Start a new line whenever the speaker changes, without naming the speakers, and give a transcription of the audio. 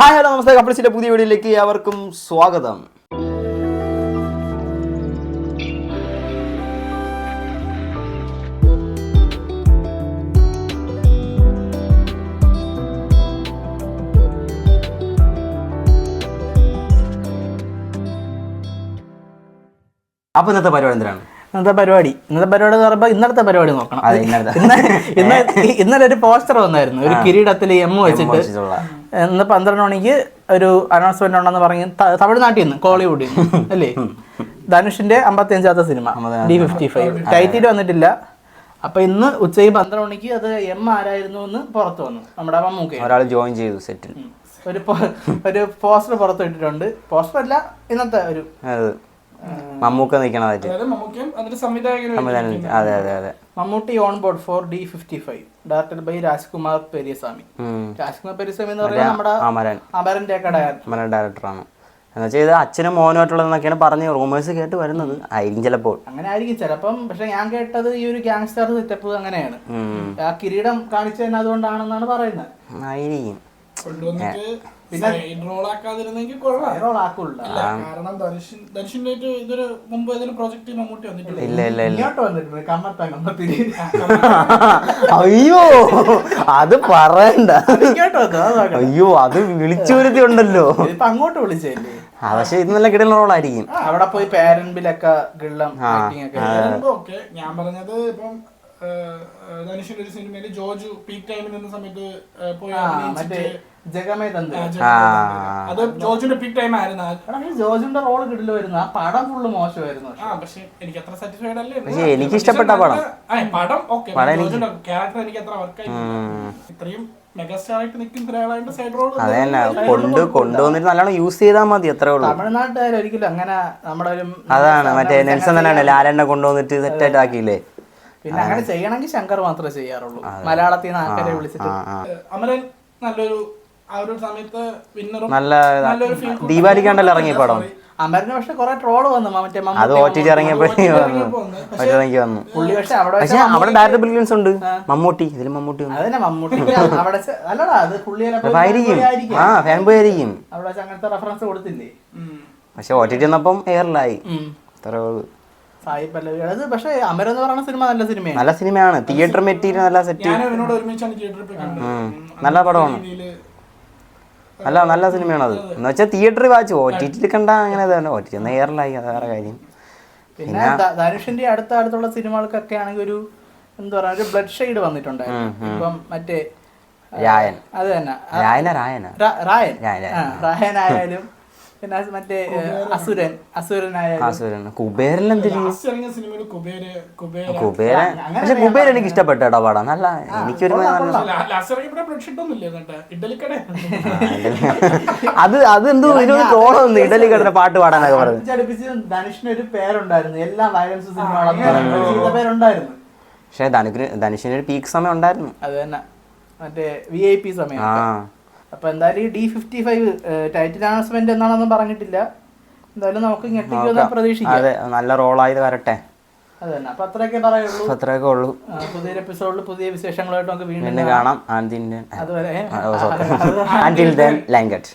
Hi hello നമസ്തേ, കപ്പിൾസിന്റെ പുതിയ വീഡിയോയിലേക്ക് അവർക്കും സ്വാഗതം. അപ്പൊ ഇന്നത്തെ പരിപാടി എന്തിനാണ്?
ഇന്നത്തെ പരിപാടി എന്ന് പറയുമ്പോൾ ഇന്നത്തെ പരിപാടി നോക്കണം. ഇന്നലെ ഒരു പോസ്റ്റർ വന്നായിരുന്നു, ഒരു കിരീടത്തിൽ എം വെച്ചിട്ട്. ഇന്ന് 12 മണിക്ക് ഒരു അനൗൺസ്മെന്റ് ഉണ്ടെന്ന് പറഞ്ഞ് തമിഴ്നാട്ടിൽ നിന്ന്, കോളിവുഡിൽ നിന്ന് അല്ലേ, ധനുഷിന്റെ 55ാമത്തെ സിനിമ D55 ടൈറ്റിൽ വന്നിട്ടില്ല. അപ്പൊ ഇന്ന് ഉച്ചയ്ക്ക് 12 മണിക്ക് അത് എം ആരായിരുന്നു എന്ന് പുറത്തു വന്നു. നമ്മുടെ മമ്മൂക്ക
ഒരാൾ ജോയിൻ ചെയ്തു സെറ്റിൽ.
ഒരു പോസ്റ്റർ പുറത്തു ഇട്ടിട്ടുണ്ട്. പോസ്റ്റർ അല്ല, ഇന്നത്തെ ഒരു
മമ്മൂക്ക നിൽക്കണതായിട്ട്.
Mammootty on board for D55 directed by Rajkumar Periyasamy. Rajkumar Periyasamy എന്ന് പറയുന്നത് നമ്മുടെ അമരന്റെ ഒക്കെ
ഡയറക്ടറാണ്. എന്നുവെച്ചാൽ ഇത് അച്ഛനും മോനുമായിട്ടുള്ളതെന്നൊക്കെയാണ് പറഞ്ഞ് റൂമേഴ്സ് കേട്ട് വരുന്നത്. ആയിരിക്കും ചിലപ്പോൾ,
അങ്ങനെ ആയിരിക്കും ചിലപ്പം. പക്ഷെ ഞാൻ കേട്ടത് ഈ ഒരു ഗ്യാങ്സ്റ്റർ സെറ്റപ്പ് അങ്ങനെയാണ്. ആ കിരീടം കാണിച്ചു തന്നെ അതുകൊണ്ടാണെന്നാണ് പറയുന്നത്.
ആയിരിക്കും.
പിന്നെ
അയ്യോ അത് പറയണ്ട. അയ്യോ അത് വിളിച്ചു വരുത്തി ഉണ്ടല്ലോ.
ഇപ്പൊ അങ്ങോട്ട് വിളിച്ചല്ലേ.
പക്ഷെ ഇത് നല്ല കിടന്ന റോളായിരിക്കും.
അവിടെ പോയി പാരന്റിലൊക്കെ ഗിള്ളം.
ഞാൻ പറഞ്ഞത് ഇപ്പം ധനുഷിന്റെ ഒരു സിനിമയില് ജോജു പീക്ക് ടൈമിൽ നിന്ന സമയത്ത് അത് ജോജുന്റെ പീക്ക് ടൈം ആയിരുന്നു.
ജോജുന്റെ റോള് കിടില് വരുന്നു. ആ പടം ഫുള്ള് മോശമായിരുന്നു.
പക്ഷെ എനിക്ക് അത്ര സാറ്റിസ്ഫൈഡ് അല്ലേ.
പക്ഷെ എനിക്ക് ഇഷ്ടപ്പെട്ട പടം
ക്യാരക്ടർ എനിക്ക് അത്ര വർക്കായി. ഇത്രയും മെഗാസ്റ്റാർ ആയിട്ട് നിൽക്കുന്ന ഒരാളായിട്ട് സൈഡ് റോൾ
കൊണ്ടുവന്നിട്ട് നല്ലോണം യൂസ് ചെയ്താൽ മതി, അത്രേ ഉള്ളൂ.
തമിഴ്നാട്ടുകാർ ഒരിക്കലും അങ്ങനെ നമ്മുടെ ഒരു
അതാണ് മറ്റേ നെൽസൺ തന്നെയാണ് ലാലെണ്ണ കൊണ്ടുവന്നിട്ട് സെറ്റായിട്ട് ആക്കിയില്ലേ.
പിന്നെ അങ്ങനെ ചെയ്യണമെങ്കിൽ ശങ്കർ മാത്രമേ ചെയ്യാറുള്ളൂ. മലയാളത്തിൽ നിന്ന് ആൾക്കാരെ വിളിച്ചിട്ട്.
അമരൻ നല്ലൊരു ആ ഒരു സമയത്ത് വിന്നറും
നല്ല ദീപാവലിക്കാണ്ടല്ലോ ഇറങ്ങിയ പടം.
അമരന് പക്ഷെ കുറെ ട്രോള് വന്നു.
അത് OTT ഇറങ്ങിയപ്പോഴേ വന്നു. പക്ഷെ അവിടെ ഡയറക്ടർ ബ്രില്യൻസ് ഉണ്ട്. മമ്മൂട്ടി ഇതിൽ മമ്മൂട്ടി
അതന്നെ മമ്മൂട്ടി അവിടെ അല്ലടാ, അത്
ആയിരിക്കും. ആ ഫാൻ ബോയ് ആയിരിക്കും.
അവിടെ അങ്ങനത്തെ റെഫറൻസ് കൊടുത്തില്ലേ.
പക്ഷെ OTT വന്നപ്പം എയറിലായി.
സായി പല്ലവി. പക്ഷെ അമരൻ എന്ന് പറയുന്ന സിനിമ നല്ല സിനിമയാണ്.
നല്ല സിനിമയാണ്. തിയേറ്റർ മെറ്റീരിയൽ നല്ല സെറ്റ്. നല്ല പടമാണ്. നല്ല സിനിമയാണ് അത്. എന്ന് വെച്ചാൽ തിയേറ്ററിൽ വായിച്ചു. OTT കണ്ട അങ്ങനെ OTT എയറിലായി. അത് വേറെ കാര്യം.
പിന്നെ ധനുഷിന്റെ അടുത്തുള്ള സിനിമകൾക്കൊക്കെ ആണെങ്കിൽ ഒരു എന്താ പറയാ, ഒരു ബ്ലഡ് ഷെയ്ഡ് വന്നിട്ടുണ്ടായിരുന്നു. ഇപ്പം മറ്റേ
രായൻ,
അത് തന്നെ രായനായാലും പിന്നെ മറ്റേ അസുരനായാലും
കുബേരൻ. പക്ഷെ കുബേരൻ എനിക്ക് ഇഷ്ടപ്പെട്ട പടം. നല്ല എനിക്കൊരു അതെന്തോ ട്രോളൊന്നും ഇഡലി കടന്ന പാട്ട് പാടാനൊക്കെ പറഞ്ഞു.
ധനുഷിന് ഒരു പേരുണ്ടായിരുന്നു, എല്ലാ വയലൻസ് സിനിമകളും പേരുണ്ടായിരുന്നു.
പക്ഷെ ധനുഷിന് ഒരു പീക്ക് സമയം ഉണ്ടായിരുന്നു.
അത് തന്നെ മറ്റേ VIP സമയം. അപ്പൊ എന്തായാലും D55 ടൈറ്റിൽ അനൗൺസ്മെന്റ് എന്നാണെന്നും പറഞ്ഞിട്ടില്ല. എന്തായാലും നമുക്ക് ഞെട്ടിക്കുമെന്ന് പ്രതീക്ഷിക്കാം.
അതെ, നല്ല റോളായത് വരട്ടെ.
അത് തന്നെ. അപ്പൊ അത്രയൊക്കെ പറയുള്ളൂ.
അത്രയൊക്കെ ഉള്ളൂ.
പുതിയൊരു എപ്പിസോഡിൽ പുതിയ വിശേഷങ്ങളായിട്ട് നമുക്ക്
വീണ്ടും കാണാം.
അതുവരെ
Until then, Language.